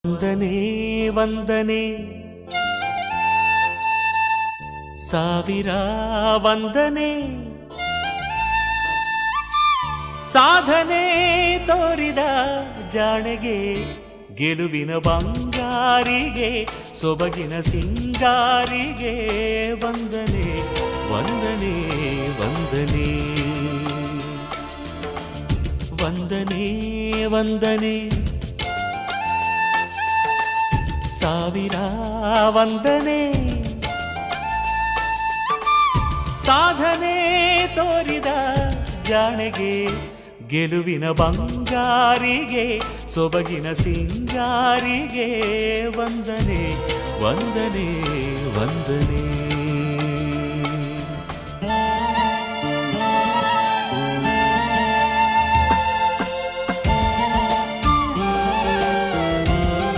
ವಂದನೆ ವಂದನೆ ಸಾವಿರ ವಂದನೆ ಸಾಧನೆ ತೋರಿದ ಜಾಣೆಗೆ ಗೆಲುವಿನ ಬಂಗಾರಿಗೆ ಸೊಬಗಿನ ಸಿಂಗಾರಿಗೆ ವಂದನೆ ವಂದನೆ ವಂದನೆ ವಂದನೆ ವಂದನೆ ಸಾವಿರ ವಂದನೆ ಸಾಧನೆ ತೋರಿದ ಜಾಣೆಗೆ ಗೆಲುವಿನ ಬಂಗಾರಿಗೆ ಸೊಬಗಿನ ಸಿಂಗಾರಿಗೆ ವಂದನೆ ವಂದನೆ ವಂದನೆ